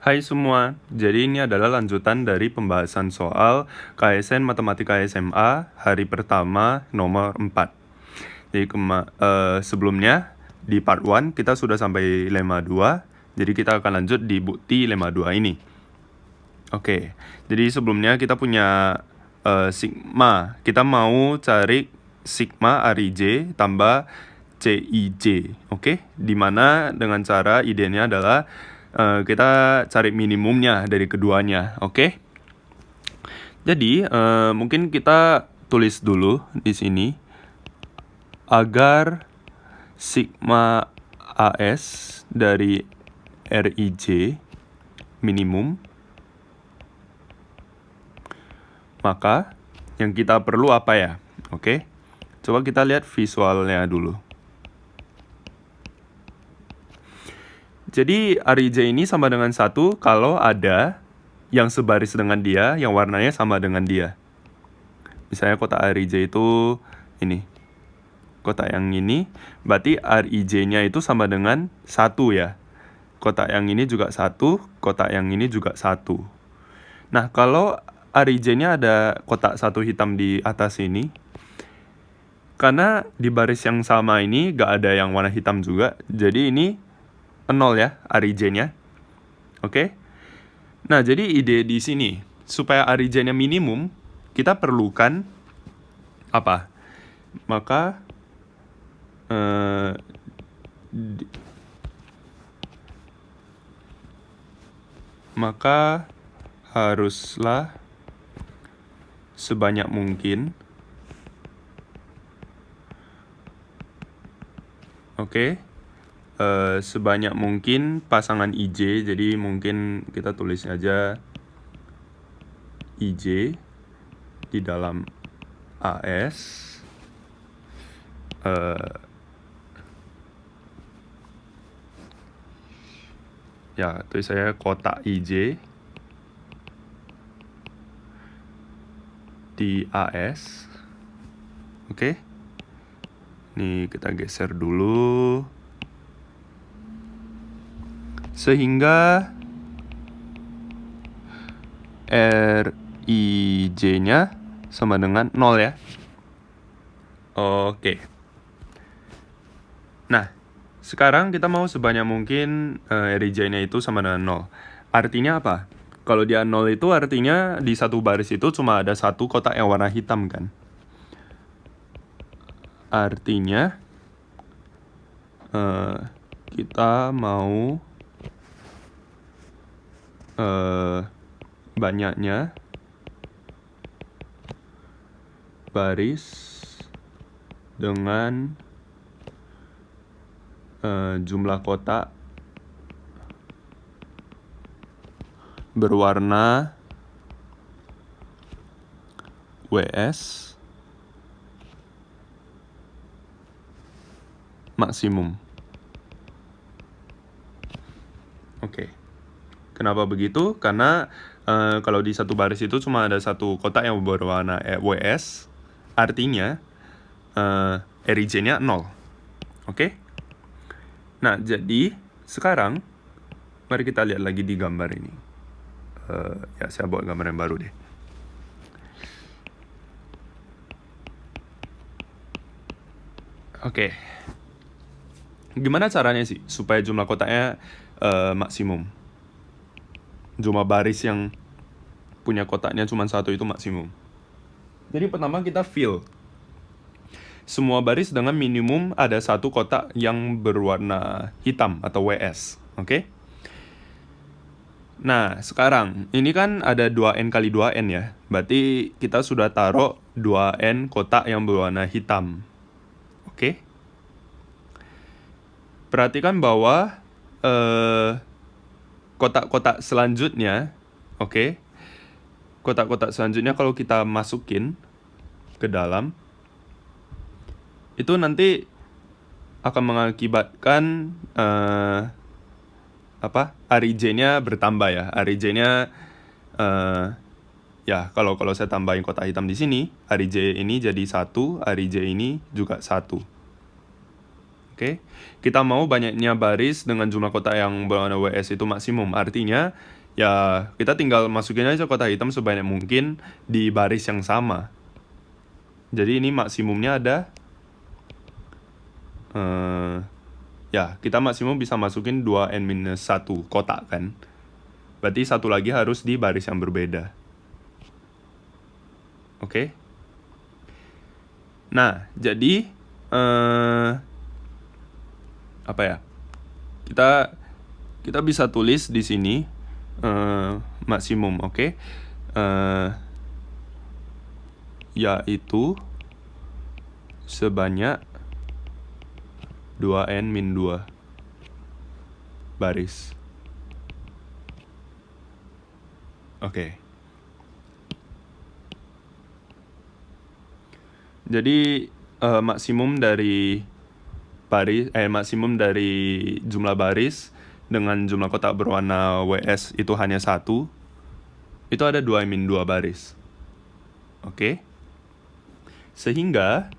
Hai semua, jadi ini adalah lanjutan dari pembahasan soal KSN Matematika SMA hari pertama nomor 4. Jadi sebelumnya di part 1 kita sudah sampai lemma 2, jadi kita akan lanjut di bukti lemma 2 ini. Oke, jadi sebelumnya kita punya sigma, kita mau cari sigma Rij tambah Cij, oke? Dimana dengan cara idenya adalah kita cari minimumnya dari keduanya, oke? Jadi mungkin kita tulis dulu di sini agar sigma AS dari Rij minimum, maka yang kita perlu apa ya? Oke, coba kita lihat visualnya dulu. Jadi Rij ini sama dengan 1 kalau ada yang sebaris dengan dia, yang warnanya sama dengan dia. Misalnya kotak Rij itu ini. Kotak yang ini, berarti Rij-nya itu sama dengan 1 ya. Kotak yang ini juga 1, kotak yang ini juga 1. Nah, kalau Rij-nya ada kotak 1 hitam di atas ini, karena di baris yang sama ini gak ada yang warna hitam juga, jadi ini 0 ya, Rij-nya. Oke? Nah, jadi ide di sini, supaya Rij-nya minimum, kita perlukan apa? Maka haruslah sebanyak mungkin, oke? Sebanyak mungkin pasangan IJ, jadi mungkin kita tulis aja IJ di dalam AS ya, tulis saya kotak IJ di AS. Oke? Nih kita geser dulu sehingga Rij-nya sama dengan 0 ya. Oke. Nah, sekarang kita mau sebanyak mungkin Rij-nya itu sama dengan 0. Artinya apa? Kalau dia 0 itu artinya di satu baris itu cuma ada satu kotak yang warna hitam kan? Artinya kita mau banyaknya baris dengan jumlah kotak berwarna WS maksimum. Oke. Kenapa begitu? Karena kalau di satu baris itu cuma ada satu kotak yang berwarna WS, artinya Rij-nya 0. Oke? Nah, jadi sekarang mari kita lihat lagi di gambar ini. Ya, saya buat gambar yang baru deh. Oke. Gimana caranya sih supaya jumlah kotaknya maksimum? Jumlah baris yang punya kotaknya cuma satu itu maksimum. Jadi pertama kita fill semua baris dengan minimum ada satu kotak yang berwarna hitam atau WS. Oke? Nah, sekarang ini kan ada 2N kali 2N ya. Berarti kita sudah taruh 2N kotak yang berwarna hitam. Oke? Perhatikan bahwa kotak-kotak selanjutnya, oke? Kotak-kotak selanjutnya kalau kita masukin ke dalam, itu nanti akan mengakibatkan Rij-nya bertambah ya. Rij-nya ya kalau saya tambahin kotak hitam di sini, Rij ini jadi 1, Rij ini juga 1. Oke, kita mau banyaknya baris dengan jumlah kotak yang berwarna WS itu maksimum. Artinya, ya kita tinggal masukin aja kotak hitam sebanyak mungkin di baris yang sama. Jadi ini maksimumnya ada, ya kita maksimum bisa masukin 2n-1 kotak kan. Berarti satu lagi harus di baris yang berbeda. Oke. Nah, jadi apa ya? Kita bisa tulis di sini maksimum, oke? Yaitu sebanyak 2n-2 baris. Oke. Jadi maksimum dari jumlah baris dengan jumlah kotak berwarna WS itu hanya 1. Itu ada 2-2 baris. Oke. Sehingga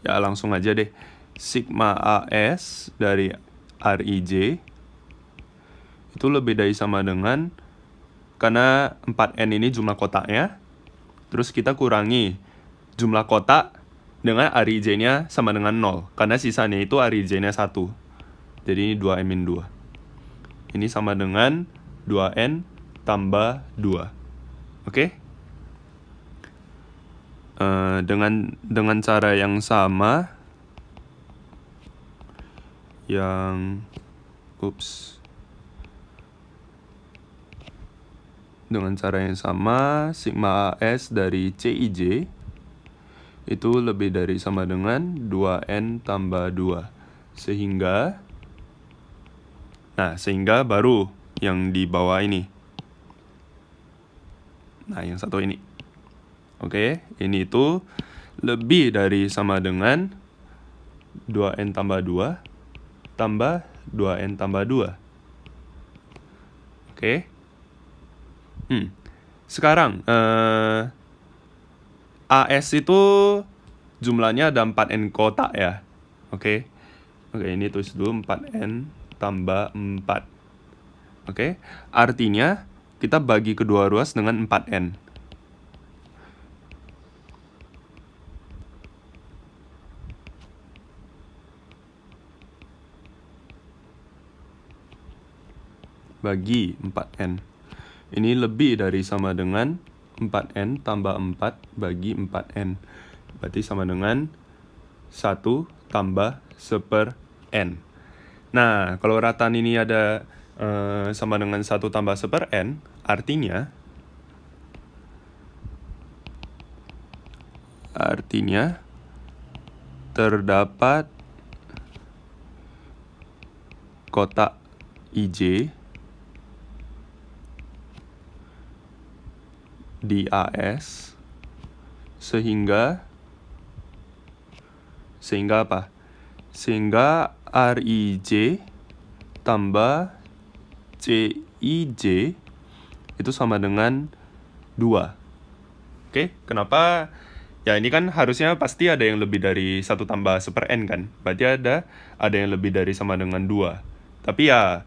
ya langsung aja deh. Sigma AS dari RIJ itu lebih dari sama dengan, karena 4N ini jumlah kotaknya, terus kita kurangi jumlah kotak dengan RIJ-nya sama dengan 0, karena sisanya itu RIJ-nya 1. Jadi ini 2n-2. Ini sama dengan 2n tambah 2. Oke? Dengan cara yang sama, dengan cara yang sama, sigma AS dari CIJ itu lebih dari sama dengan 2n tambah 2. Sehingga baru yang di bawah ini. Nah, yang satu ini. Oke, ini itu lebih dari sama dengan 2n tambah 2 tambah 2n tambah 2. Oke. Sekarang AS itu jumlahnya ada 4n kotak ya. Oke, ini tulis dulu 4n tambah 4. Oke, artinya kita bagi kedua ruas dengan 4n. Bagi 4n. Ini lebih dari sama dengan 4n tambah 4 bagi 4n. Berarti sama dengan 1 tambah 1/n. Nah, kalau rataan ini ada sama dengan 1 tambah 1/n, artinya terdapat kotak IJ di AS sehingga apa? Sehingga RIJ tambah CIJ itu sama dengan 2. Oke, kenapa? Ya ini kan harusnya pasti ada yang lebih dari 1 tambah 1/n kan? Berarti ada yang lebih dari sama dengan 2. Tapi ya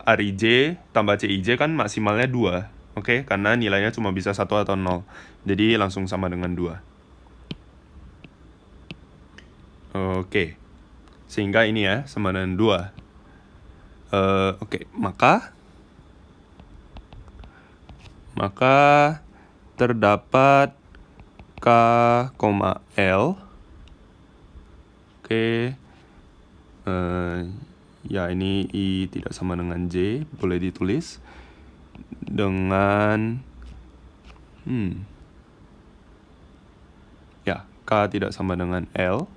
RIJ tambah CIJ kan maksimalnya 2. Oke, karena nilainya cuma bisa 1 atau 0. Jadi langsung sama dengan 2. Oke. Sehingga ini ya sama dengan 2. Oke, maka terdapat K, L. Oke. Ya ini I tidak sama dengan J, boleh ditulis dengan ya, K tidak sama dengan L.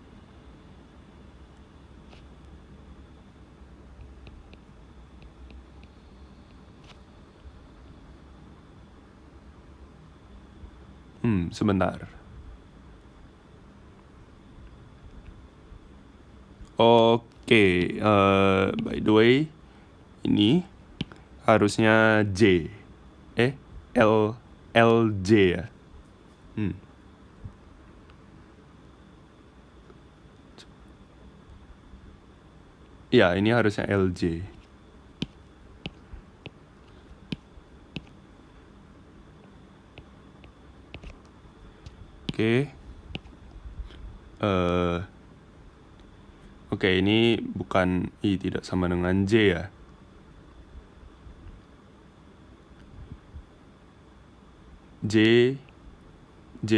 Sebentar. Oke, by the way, ini harusnya J. LJ ya. Ya, ini harusnya LJ. Oke. Oke, ini bukan I tidak sama dengan J ya. J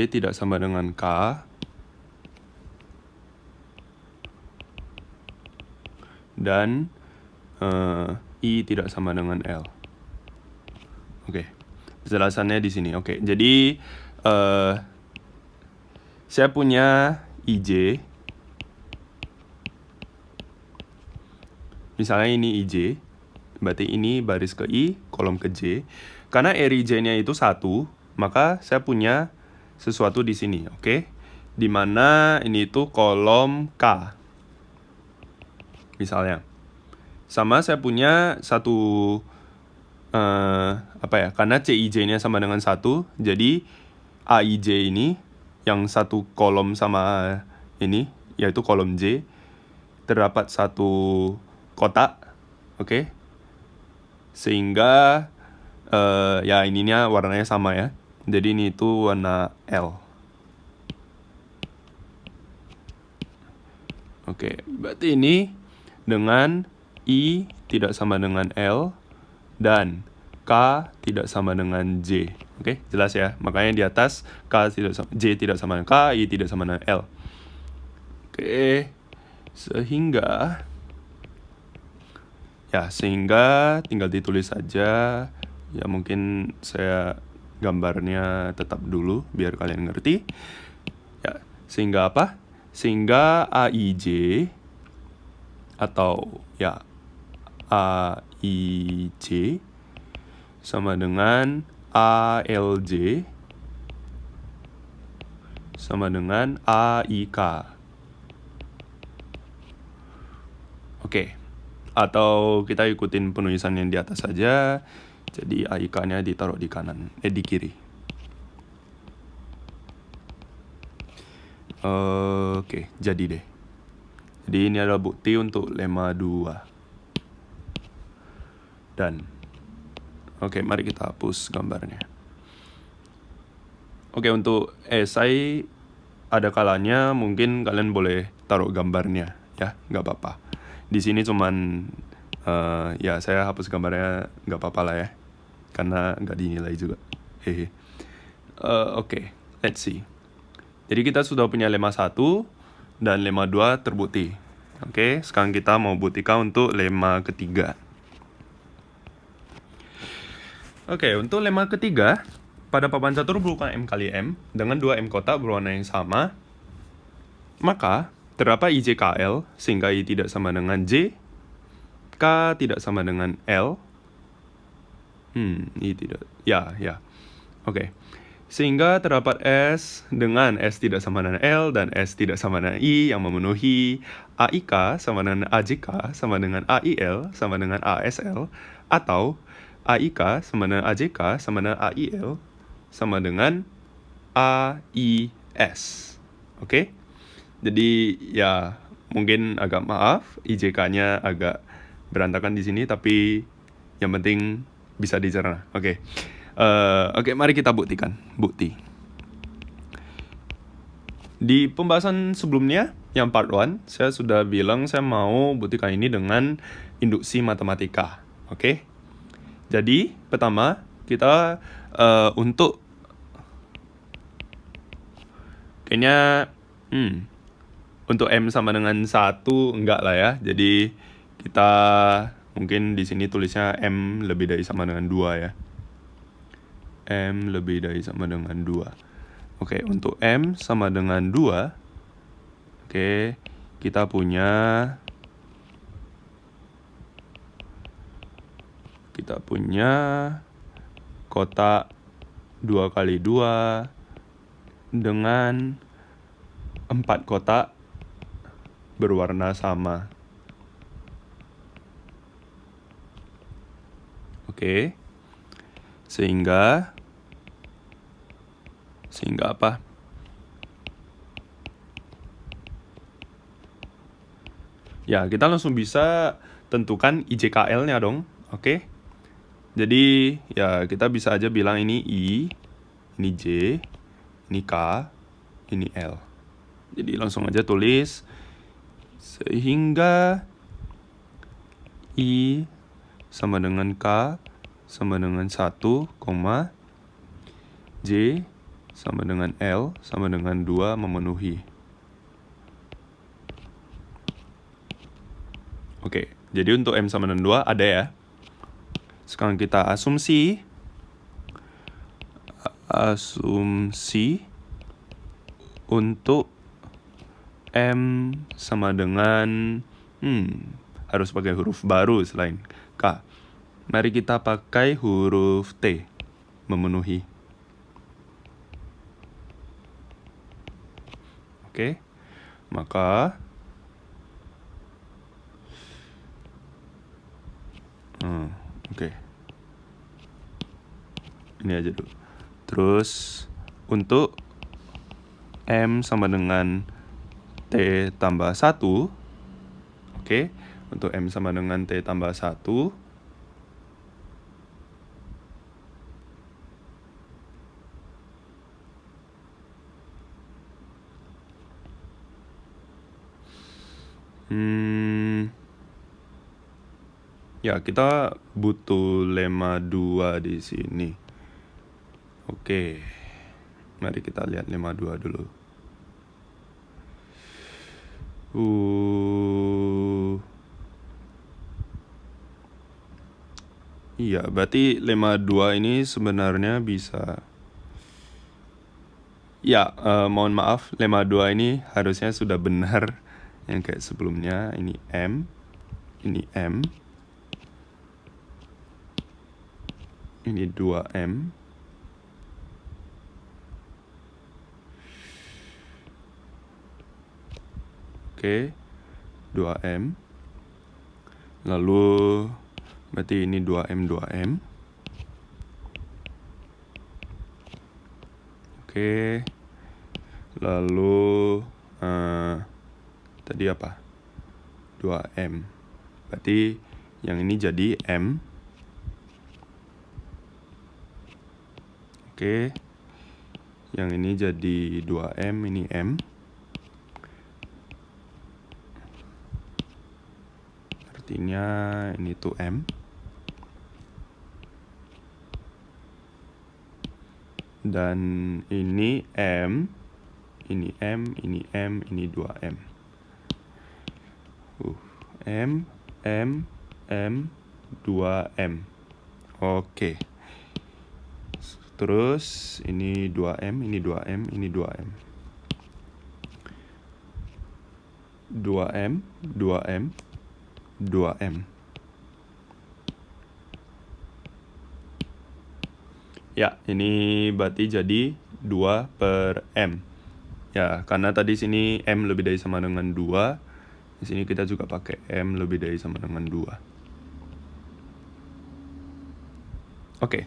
tidak sama dengan K. Dan I tidak sama dengan L. Oke, penjelasannya di sini. Oke, jadi saya punya IJ. Misalnya ini IJ, berarti ini baris ke I, kolom ke J. Karena RIJ-nya itu 1, maka saya punya sesuatu di sini, oke? Dimana ini itu kolom K. Misalnya. Sama saya punya satu, karena CIJ-nya sama dengan 1, jadi AIJ ini, yang satu kolom sama ini, yaitu kolom J, terdapat satu kotak, oke? Sehingga ya ininya warnanya sama ya. Jadi ini itu warna L. Oke, berarti ini dengan I tidak sama dengan L dan K tidak sama dengan J. Oke, jelas ya. Makanya di atas J tidak sama dengan K, I tidak sama dengan L. Oke, sehingga tinggal ditulis saja. Ya mungkin saya gambarnya tetap dulu biar kalian ngerti. Ya, sehingga apa? Sehingga AIJ atau ya AIJ sama dengan ALJ sama dengan AIK. Oke. Atau kita ikutin penulisan yang di atas saja. Jadi AIK-nya ditaruh di kanan, di kiri. Oke, jadi deh. Jadi ini adalah bukti untuk lemma 2. Dan oke, mari kita hapus gambarnya. Oke, untuk esai ada kalanya mungkin kalian boleh taruh gambarnya ya, nggak apa-apa. Di sini cuman ya saya hapus gambarnya nggak apa-apa lah ya, karena nggak dinilai juga. Hehe. Oke, let's see. Jadi kita sudah punya lemma 1 dan lemma 2 terbukti. Oke, sekarang kita mau buktikan untuk lemma ketiga. Oke, untuk lemma ketiga, pada papan catur berukuran M kali M dengan 2 M kotak berwarna yang sama, maka terdapat IJKL sehingga I tidak sama dengan J, K tidak sama dengan L. I tidak. Ya. Oke. Sehingga terdapat S dengan S tidak sama dengan L dan S tidak sama dengan I yang memenuhi AIK sama dengan AJK sama dengan AIL sama dengan ASL, atau AIK sama dengan AJK sama dengan AIL sama dengan AIS. Oke? Jadi ya mungkin agak maaf IJK-nya agak berantakan di sini, tapi yang penting bisa dicerna. Oke. Oke, mari kita buktikan. Bukti. Di pembahasan sebelumnya, yang part 1, saya sudah bilang saya mau buktikan ini dengan induksi matematika. Oke? Jadi, pertama, kita untuk kayaknya untuk M sama dengan 1 enggak lah ya. Jadi, kita mungkin di sini tulisnya M lebih dari sama dengan 2 ya. M lebih dari sama dengan 2. Oke, untuk M sama dengan 2, oke, kita punya kotak 2 kali 2 dengan 4 kotak berwarna sama. Oke. Sehingga Sehingga apa? Ya, kita langsung bisa tentukan IJKL-nya dong. Oke. Jadi, ya kita bisa aja bilang ini I, ini J, ini K, ini L. Jadi langsung aja tulis. Sehingga I sama dengan K sama dengan 1, J sama dengan L sama dengan 2 memenuhi. Oke, jadi untuk M sama dengan 2 ada ya. Sekarang kita asumsi untuk M sama dengan harus pakai huruf baru selain K. Mari kita pakai huruf T, memenuhi. Oke, maka oke. Ini aja dulu. Terus untuk M sama dengan T tambah 1. Oke, untuk M sama dengan T tambah 1. Ya, kita butuh lemma 2 di sini. Oke. Mari kita lihat lemma 2 dulu. Iya, berarti lemma 2 ini sebenarnya bisa. Ya, mohon maaf, lemma 2 ini harusnya sudah benar yang kayak sebelumnya. Ini M, ini M, ini 2M. Oke, 2M. Lalu berarti ini 2M, 2M. Oke. Lalu tadi apa? 2M. Berarti yang ini jadi M. Oke. Yang ini jadi 2M, ini M. Artinya ini tuh M. Dan ini M, ini M, ini M, ini 2M. M, M, M, 2M. Oke. Terus ini 2M, ini 2M, ini 2M. 2M, 2M, 2M. Ya, ini berarti jadi 2 per M. Ya, karena tadi sini M lebih dari sama dengan 2. Di sini kita juga pakai M lebih dari sama dengan 2. Oke.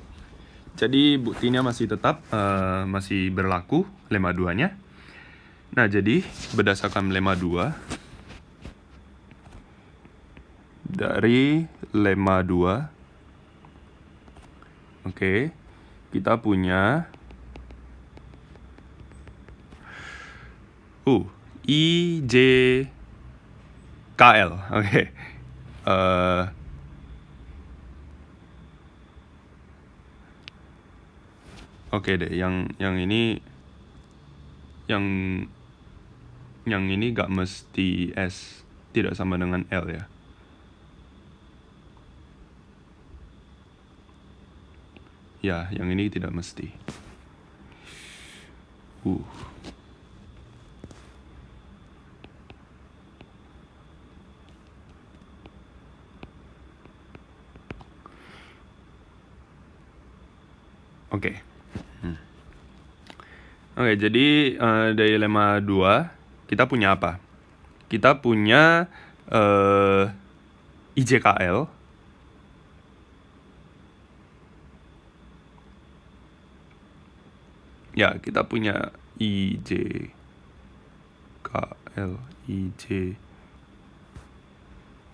Jadi buktinya masih tetap masih berlaku lemma 2-nya. Nah, jadi berdasarkan lemma 2 dari lemma 2, oke, kita punya I, J, K, L. Oke. Oke deh, yang ini yang ini gak mesti S, tidak sama dengan L ya. Ya, yang ini tidak mesti. Oke. Oke, jadi dari lemma 2 kita punya apa? Kita punya IJKL. Ya, kita punya IJKL, IJ.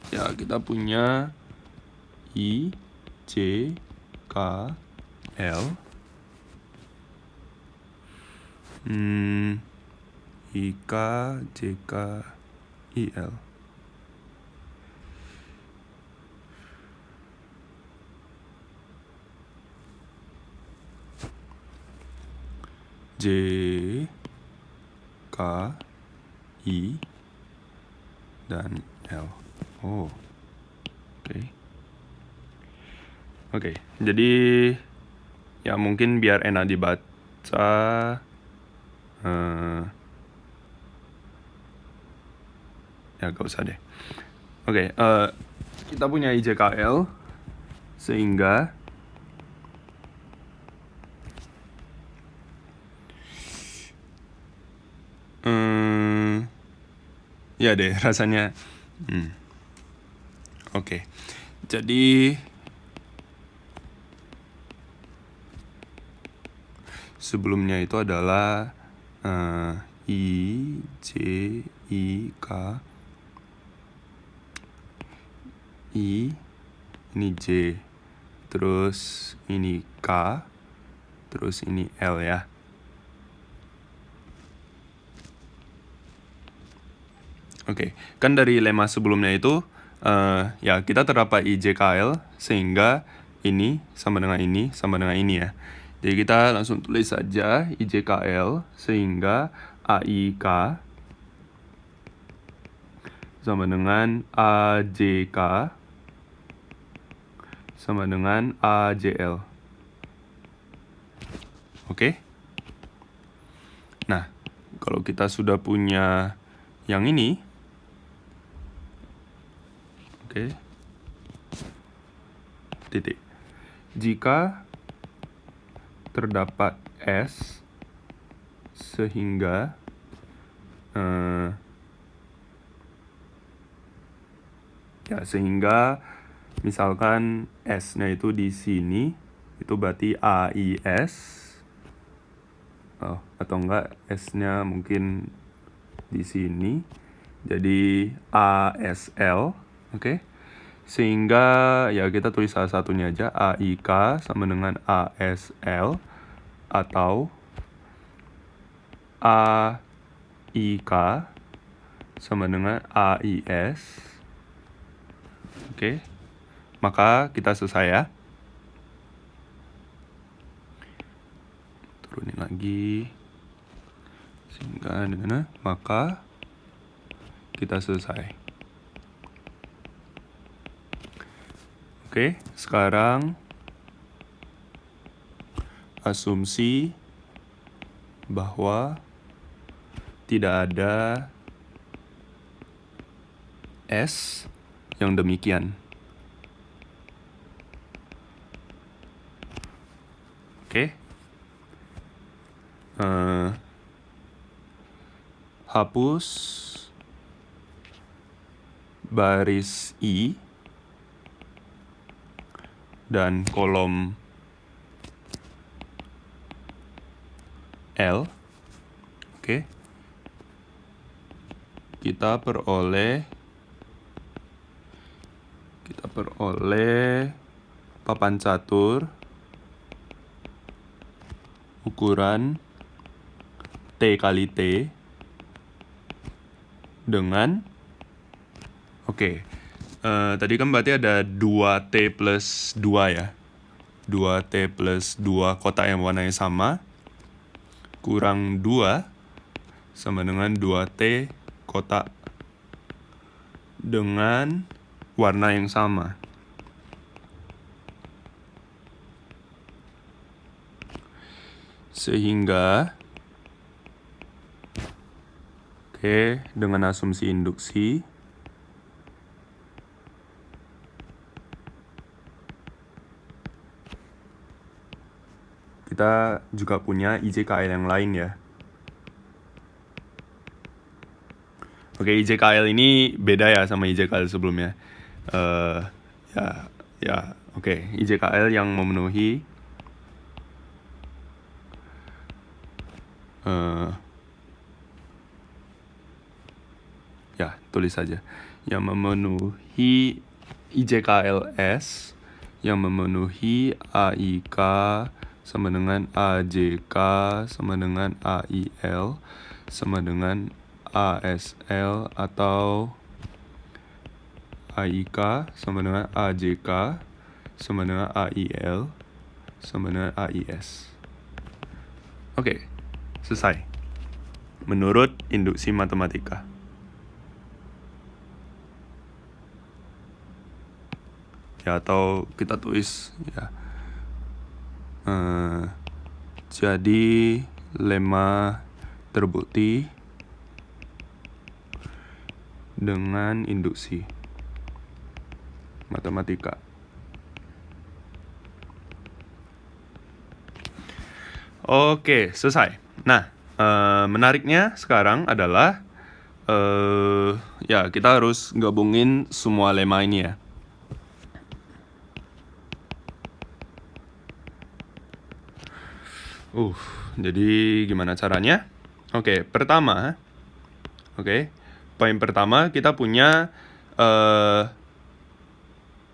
Ya, kita punya IJKL. IKJKIL. J K I dan L. Oh, oke. Jadi ya mungkin biar enak dibaca, ya gak usah deh. Oke, kita punya IJKL sehingga ya deh rasanya. Oke. Jadi sebelumnya itu adalah I J I K I, ini J, terus ini K, terus ini L ya. Oke, kan dari lema sebelumnya itu ya kita terdapat IJKL sehingga ini sama dengan ini sama dengan ini ya. Jadi kita langsung tulis saja IJKL sehingga AIK sama dengan AJK sama dengan AJL. Oke? Nah, kalau kita sudah punya yang ini, oke. Titik. Jika terdapat S sehingga sehingga misalkan S-nya itu di sini, itu berarti AIS. Atau enggak S-nya mungkin di sini. Jadi ASL, oke. Sehingga ya kita tulis salah satunya aja, AIK sama dengan ASL atau AIK sama dengan AIS. Oke. Maka kita selesai ya. Turunin lagi. Sehingga dengan maka kita selesai. Oke, sekarang asumsi bahwa tidak ada S yang demikian. Oke. Hapus baris I dan kolom L. Oke. Kita peroleh papan catur ukuran T kali T dengan tadi kan berarti ada 2T plus 2 ya. 2T plus 2 kotak yang warnanya sama kurang 2 sama dengan 2T kotak dengan warna yang sama. Sehingga dengan asumsi induksi kita juga punya IJKL yang lain ya. Oke, IJKL ini beda ya sama IJKL sebelumnya. IJKL yang memenuhi Ya, tulis saja. Yang memenuhi IJKLS, yang memenuhi AIK sama dengan AJK sama dengan AIL sama dengan ASL atau AIK sama dengan AJK sama dengan AIL sama dengan AIS. Oke, selesai. Menurut induksi matematika. Ya, atau kita tulis ya. Jadi lemma terbukti dengan induksi matematika. Oke, selesai. Nah, menariknya sekarang adalah ya kita harus gabungin semua lemma ini ya. Jadi gimana caranya? Oke, pertama, poin pertama kita punya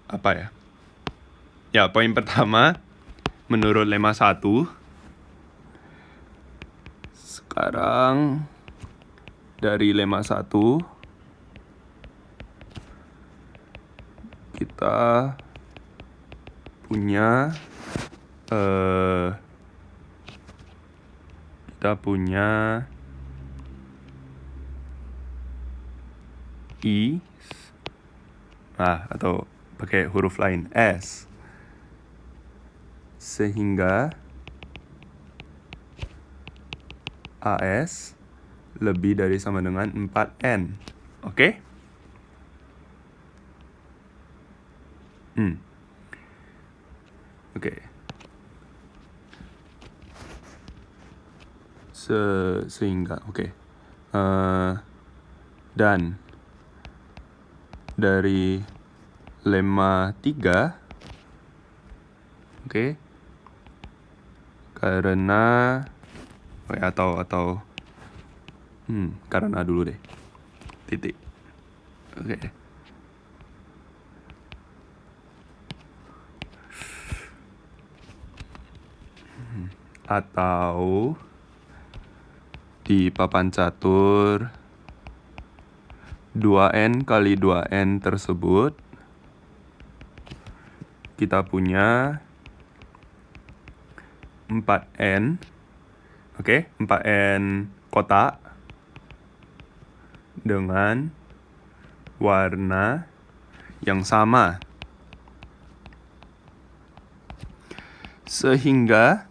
apa ya? Ya, poin pertama menurut lemma 1. Sekarang dari lemma 1 kita punya I atau pakai huruf lain S, sehingga AS lebih dari sama dengan 4N. Oke? Oke. Sehingga dan dari lemma 3 karena karena dulu deh, titik. Atau di papan catur 2N kali 2N tersebut kita punya 4N, 4N kotak dengan warna yang sama, sehingga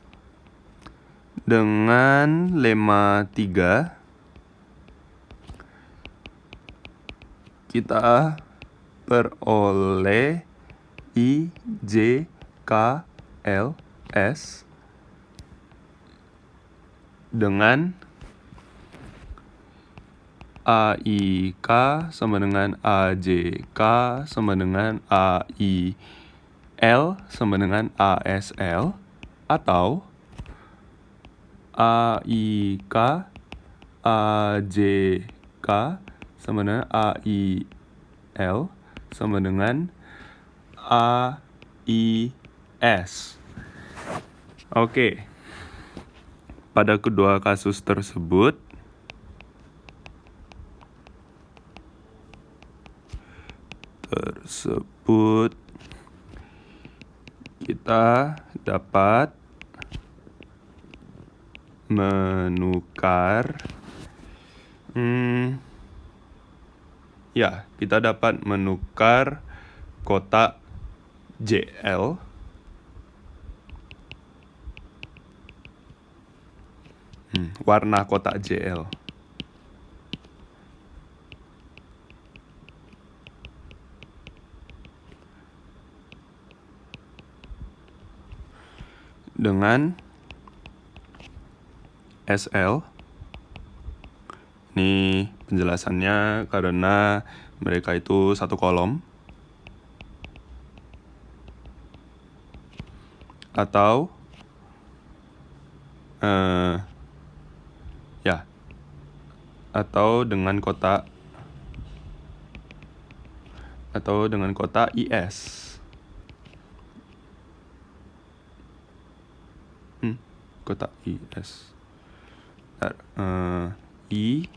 dengan lemma 3 kita peroleh IJKLS dengan AIK sama dengan AJK sama dengan AIL sama dengan ASL atau AIK AJK sama dengan AIL sama dengan AIS. Oke. Pada kedua kasus tersebut kita dapat menukar kotak JL warna kotak JL dengan SL. Ini penjelasannya karena mereka itu satu kolom. Atau atau dengan kotak IS. Kotak IS. I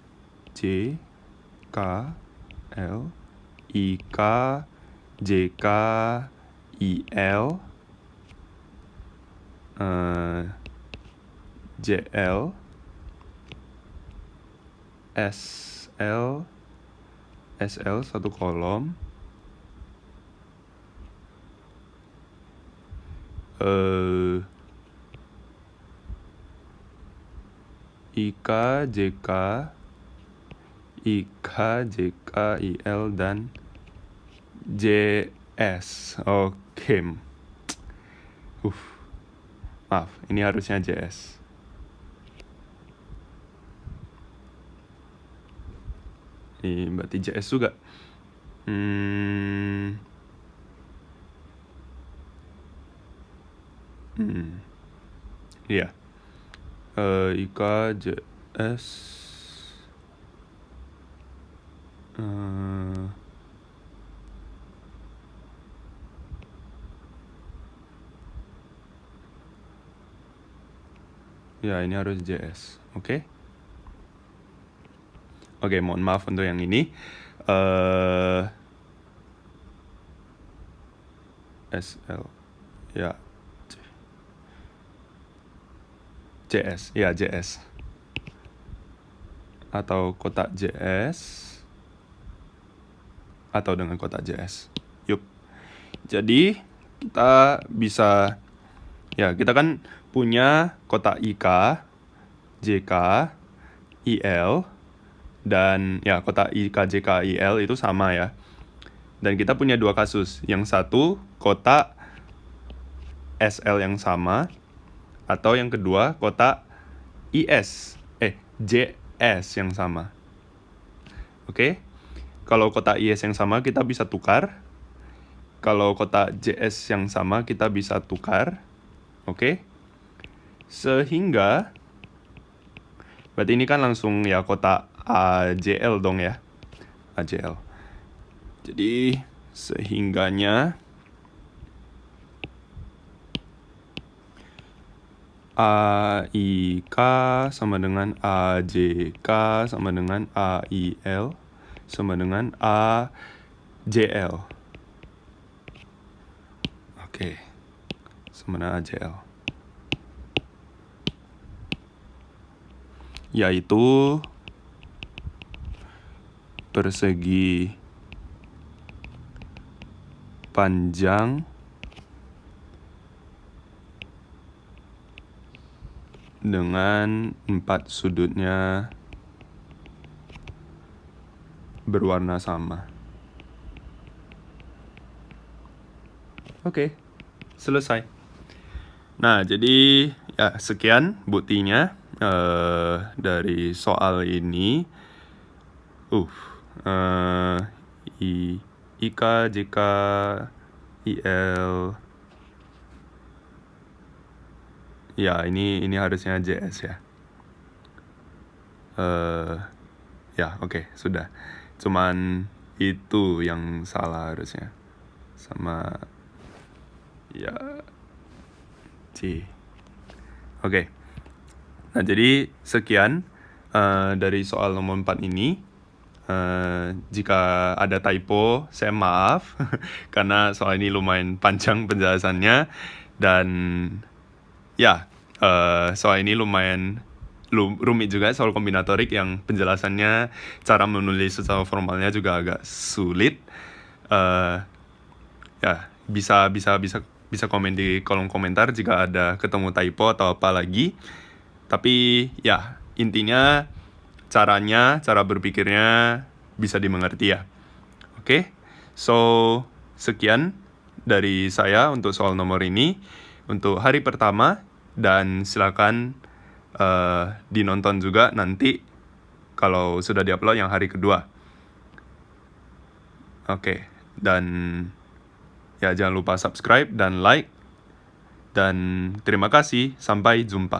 J K L I K J K I L J L S L satu kolom I K J K I L dan J S. Oke. Maaf, ini harusnya JS. Ini berarti JS juga. Iya. IK JS. Ya, ini harus JS. Oke, mohon maaf untuk yang ini. SL. Ya. JS. Ya, JS. Atau kotak JS. Atau dengan kotak JS. Yup. Jadi, kita bisa... Ya, kita kan punya kotak IK, JK, IL, dan ya kotak IK, JK, IL itu sama ya. Dan kita punya dua kasus. Yang satu, kotak SL yang sama, atau yang kedua, kotak JS yang sama. Oke? Kalau kotak IS yang sama, kita bisa tukar. Kalau kotak JS yang sama, kita bisa tukar. Oke? Sehingga berarti ini kan langsung ya kotak AJL dong ya. AJL. Jadi sehingganya AIK sama dengan AJK sama dengan AIL sama dengan AJL. Oke. Sama dengan AJL. Yaitu persegi panjang dengan 4 sudutnya berwarna sama. Oke, selesai. Nah, jadi ya sekian buktinya dari soal ini. IK, JK, IL. Ya, ini harusnya JS ya. Ya, oke, sudah. Cuman itu yang salah harusnya. Sama ya C. Oke. Nah, jadi sekian dari soal nomor 4 ini. Jika ada typo, saya maaf karena soal ini lumayan panjang penjelasannya, dan ya soal ini lumayan rumit juga, soal kombinatorik yang penjelasannya, cara menulis secara formalnya juga agak sulit. Ya, bisa komen di kolom komentar jika ada ketemu typo atau apa lagi. Tapi ya, intinya cara berpikirnya bisa dimengerti ya. Oke, so sekian dari saya untuk soal nomor ini untuk hari pertama, dan silakan dinonton juga nanti kalau sudah diupload yang hari kedua. Oke, dan ya jangan lupa subscribe dan like, dan terima kasih, sampai jumpa.